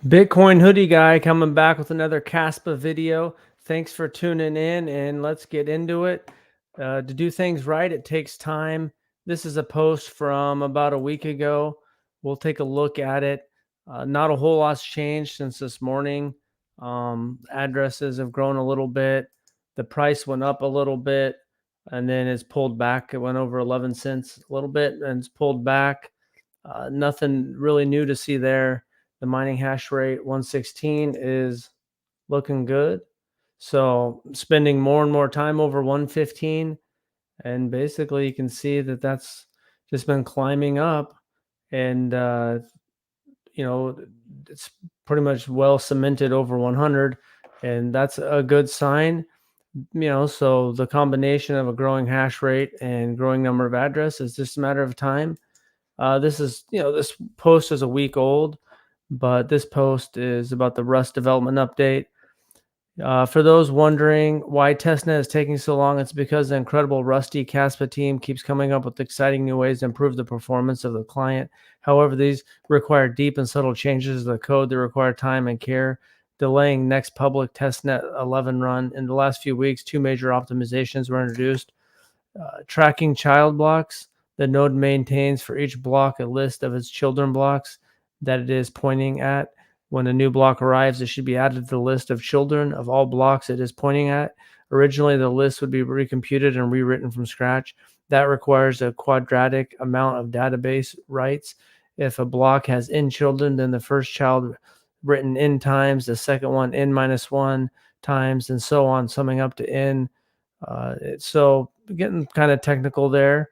Bitcoin hoodie guy coming back with another KASPA video. Thanks for tuning in and let's get into it. To do things right, it takes time. This is a post from about a week ago. We'll take a look at it. Not a whole lot's changed since this morning. Addresses have grown a little bit. The price went up a little bit and then it's pulled back. It went over 11 cents a little bit and it's pulled back. Nothing really new to see there. The mining hash rate 116 is looking good. So spending more and more time over 115. And basically you can see that that's just been climbing up. And, it's pretty much well cemented over 100. And that's a good sign. So the combination of a growing hash rate and growing number of addresses is just a matter of time. This post is a week old, but this post is about the Rust development update. For those wondering why testnet is taking so long, it's because the incredible Rusty KASPA team keeps coming up with exciting new ways to improve the performance of the client. However, these require deep and subtle changes to the code that require time and care, delaying next public testnet 11 run. In the last few weeks, two major optimizations were introduced. Tracking child blocks. The node maintains for each block a list of its children blocks that it is pointing at. When a new block arrives, it should be added to the list of children of all blocks it is pointing at. Originally, the list would be recomputed and rewritten from scratch. That requires a quadratic amount of database writes. If a block has n children, then the first child written n times, the second one n minus 1 times, and so on, summing up to n. So getting kind of technical there.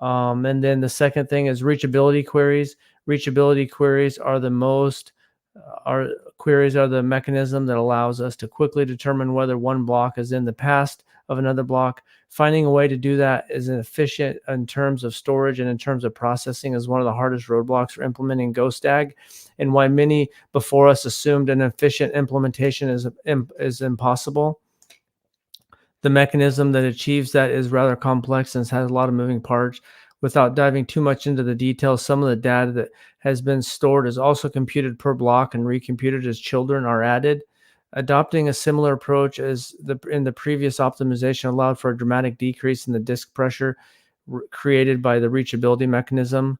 And then the second thing is reachability queries. Reachability queries are the mechanism that allows us to quickly determine whether one block is in the past of another block. Finding a way to do that is efficient in terms of storage and in terms of processing is one of the hardest roadblocks for implementing GoStag, and why many before us assumed an efficient implementation is impossible. The mechanism that achieves that is rather complex and has a lot of moving parts. Without diving too much into the details, some of the data that has been stored is also computed per block and recomputed as children are added. Adopting a similar approach as in the previous optimization allowed for a dramatic decrease in the disk pressure created by the reachability mechanism.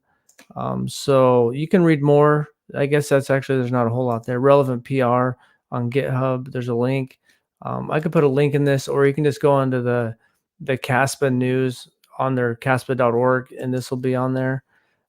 So you can read more. I guess there's not a whole lot there. Relevant PR on GitHub. There's a link. I could put a link in this, or you can just go onto the KASPA news on their KASPA.org, and this will be on there.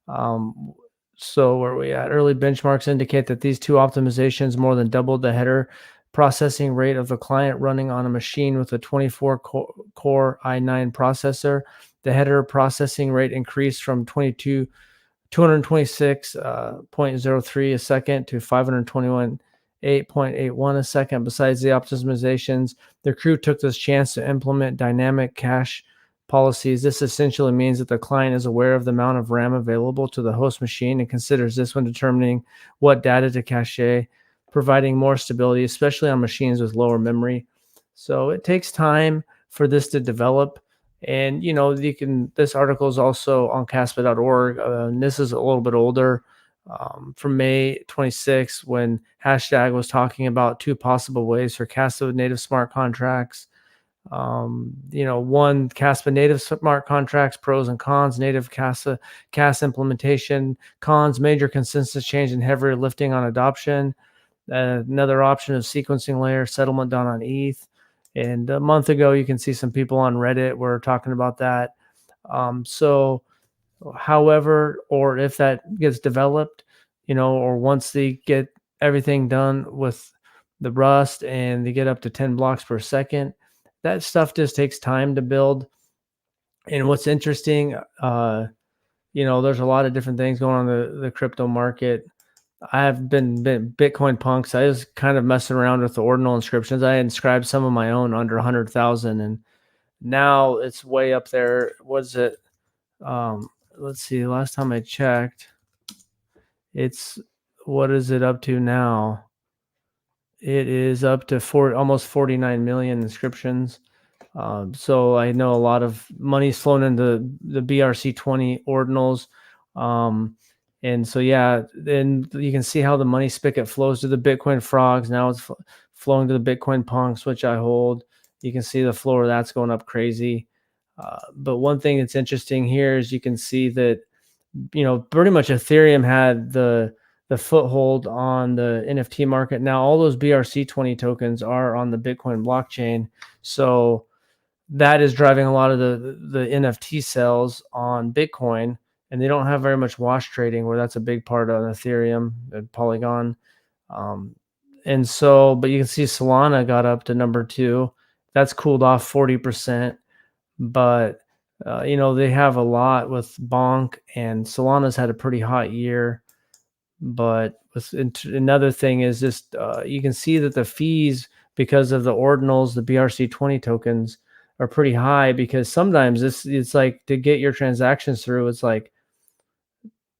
So where are we at? Early benchmarks indicate that these two optimizations more than doubled the header processing rate of the client running on a machine with a 24-core i9 processor. The header processing rate increased from 226.03 a second to 521.8.81 a second. Besides the optimizations, the crew took this chance to implement dynamic cache policies. This essentially means that the client is aware of the amount of RAM available to the host machine and considers this when determining what data to cache, providing more stability, especially on machines with lower memory. So it takes time for this to develop. And this article is also on KASPA.org. And this is a little bit older, from May 26, when Hashtag was talking about two possible ways for KASPA native smart contracts. One, KASPA native smart contracts, pros and cons. Native KASPA implementation, cons, major consensus change and heavier lifting on adoption. Another option of sequencing layer, settlement done on ETH. And a month ago, you can see some people on Reddit were talking about that. However, or if that gets developed, or once they get everything done with the Rust and they get up to 10 blocks per second, that stuff just takes time to build. And what's interesting, there's a lot of different things going on in the crypto market. I have been Bitcoin punks. I was kind of messing around with the ordinal inscriptions. I inscribed some of my own under 100,000, and now it's way up there. Was it? Let's see. Last time I checked, what is it up to now? It is up to almost 49 million inscriptions. So I know a lot of money's flown into the BRC20 ordinals. And so, yeah, then you can see how the money spigot flows to the Bitcoin frogs. Now it's flowing to the Bitcoin punks, which I hold. You can see the floor that's going up crazy. But one thing that's interesting here is you can see that, pretty much Ethereum had the foothold on the NFT market. Now all those BRC20 tokens are on the Bitcoin blockchain, so that is driving a lot of the NFT sales on Bitcoin, and they don't have very much wash trading, where that's a big part on Ethereum and Polygon. Um, and so, but you can see Solana got up to number two. That's cooled off 40%, but they have a lot with Bonk, and Solana's had a pretty hot year. But another thing is just you can see that the fees, because of the ordinals, the BRC20 tokens, are pretty high, because sometimes it's like, to get your transactions through, it's like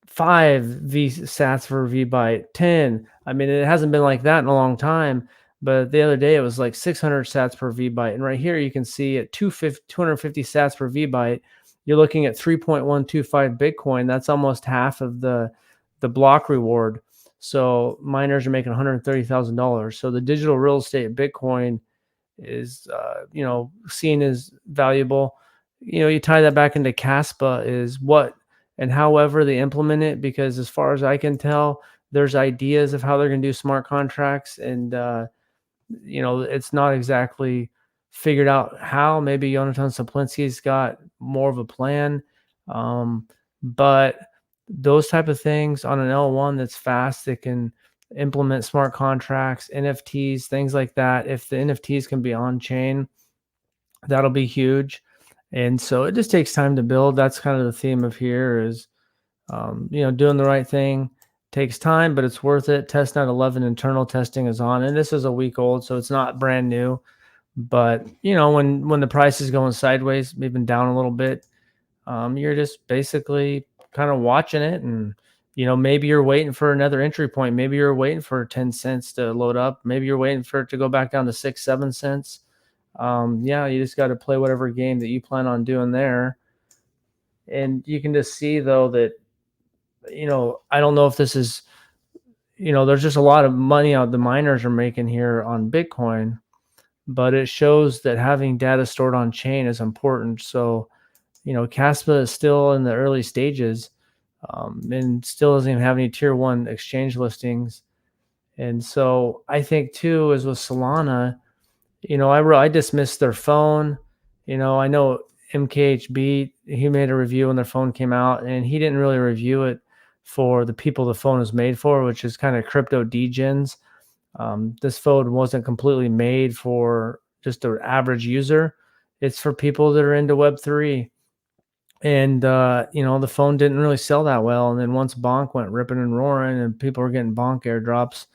5 V sats for V byte, 10. I mean, it hasn't been like that in a long time, but the other day it was like 600 sats per V byte. And right here you can see at 250 sats per V byte, you're looking at 3.125 Bitcoin. That's almost half of the block reward. So miners are making $130,000. So the digital real estate Bitcoin is seen as valuable. You tie that back into KASPA is what and however they implement it, because as far as I can tell, there's ideas of how they're going to do smart contracts, and it's not exactly figured out how. Maybe Jonathan Saplinski's got more of a plan, but those type of things on an L1 that's fast, that can implement smart contracts, NFTs, things like that. If the NFTs can be on chain, that'll be huge. And so it just takes time to build. That's kind of the theme of here is, doing the right thing takes time, but it's worth it. Testnet 11 internal testing is on, and this is a week old, so it's not brand new. But when the price is going sideways, even down a little bit, you're just basically kind of watching it, and maybe you're waiting for another entry point. Maybe you're waiting for 10 cents to load up. Maybe you're waiting for it to go back down to 6-7 cents. Yeah, you just got to play whatever game that you plan on doing there. And you can just see, though, that I don't know if this is, there's just a lot of money out the miners are making here on Bitcoin, but it shows that having data stored on chain is important. So Caspa is still in the early stages, and still doesn't even have any tier one exchange listings. And so I think too, is with Solana, I dismissed their phone. I know MKHB, he made a review when their phone came out, and he didn't really review it for the people the phone is made for, which is kind of crypto degens. This phone wasn't completely made for just an average user. It's for people that are into Web3. And the phone didn't really sell that well. And then once Bonk went ripping and roaring and people were getting Bonk airdrops,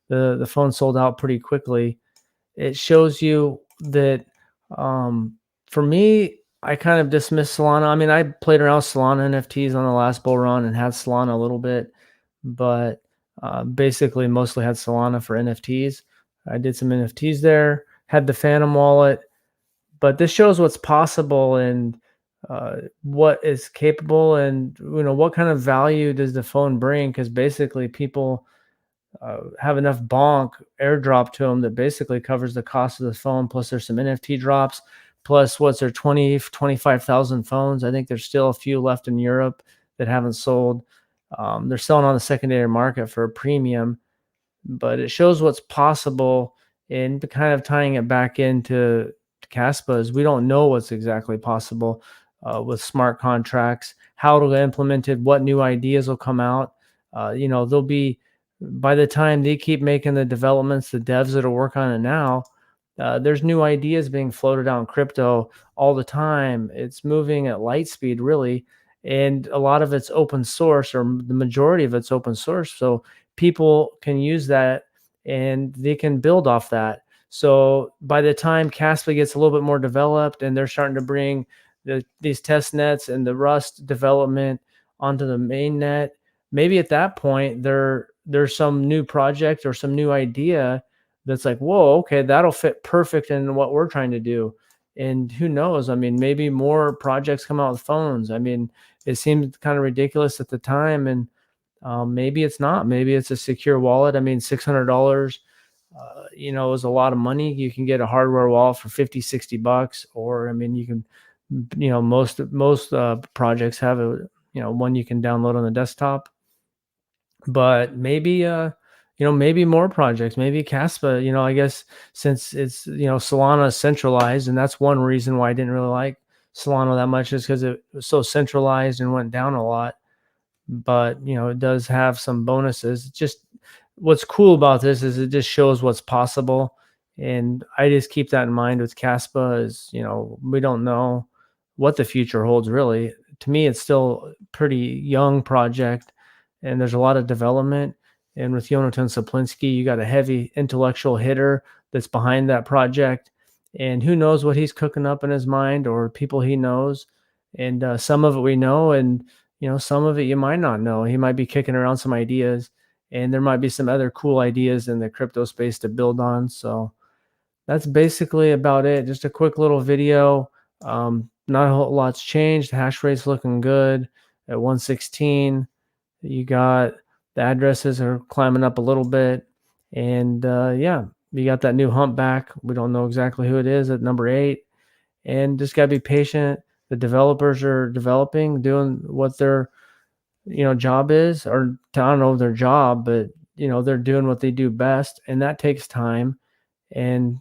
the phone sold out pretty quickly. It shows you that, for me, I kind of dismissed Solana. I mean, I played around with Solana NFTs on the last bull run and had Solana a little bit, but basically mostly had Solana for NFTs. I did some NFTs there, had the Phantom wallet, but this shows what's possible, and what is capable, and what kind of value does the phone bring, because basically people have enough bonk airdrop to them that basically covers the cost of the phone, plus there's some NFT drops, plus what's there, 25,000 phones. I think there's still a few left in Europe that haven't sold. They're selling on the secondary market for a premium, but it shows what's possible. And kind of tying it back into Caspa is, we don't know what's exactly possible with smart contracts, how it'll get implemented, what new ideas will come out. There'll be, by the time they keep making the developments, the devs that are working on it now, there's new ideas being floated out in crypto all the time. It's moving at light speed, really. And a lot of it's open source, or the majority of it's open source. So people can use that and they can build off that. So by the time Caspa gets a little bit more developed and they're starting to bring these test nets and the Rust development onto the main net, maybe at that point there's some new project or some new idea that's like, whoa, okay, that'll fit perfect in what we're trying to do. And who knows? I mean, maybe more projects come out with phones. I mean, it seemed kind of ridiculous at the time, and Maybe it's not. Maybe it's a secure wallet. I mean, $600, is a lot of money. You can get a hardware wallet for 50, $60, or I mean, you can, most projects have a, one you can download on the desktop. But maybe more projects, maybe Caspa, I guess, since it's, Solana is centralized, and that's one reason why I didn't really like Solana that much, is because it was so centralized and went down a lot. But it does have some bonuses. Just what's cool about this is it just shows what's possible, and I just keep that in mind with Caspa. Is we don't know what the future holds, really. To me, it's still a pretty young project, and there's a lot of development. And with Jonathan Saplinski, you got a heavy intellectual hitter that's behind that project, and who knows what he's cooking up in his mind, or people he knows. And some of it we know, and some of it you might not know. He might be kicking around some ideas, and there might be some other cool ideas in the crypto space to build on. So that's basically about it. Just a quick little video. Not a whole lot's changed. Hash rate's looking good at 116. You got the addresses are climbing up a little bit. And yeah, you got that new humpback. We don't know exactly who it is at number 8. And just got to be patient. The developers are developing, doing what their job is, or I don't know their job, but they're doing what they do best, and that takes time. And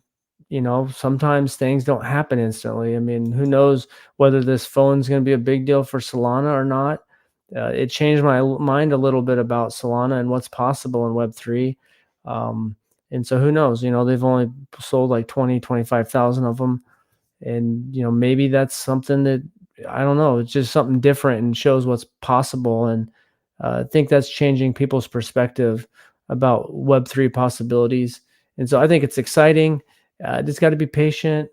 sometimes things don't happen instantly. I mean, who knows whether this phone's going to be a big deal for Solana or not. It changed my mind a little bit about Solana and what's possible in Web3. And so who knows, they've only sold like 25,000 of them. And maybe that's something that, I don't know, it's just something different and shows what's possible. And I think that's changing people's perspective about Web3 possibilities. And so I think it's exciting. Just got to be patient,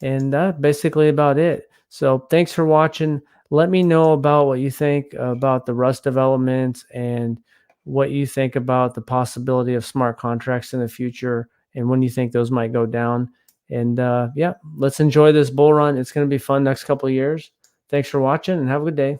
and that's basically about it. So thanks for watching. Let me know about what you think about the Rust development, and what you think about the possibility of smart contracts in the future, and when you think those might go down. And yeah, let's enjoy this bull run. It's going to be fun next couple of years. Thanks for watching, and have a good day.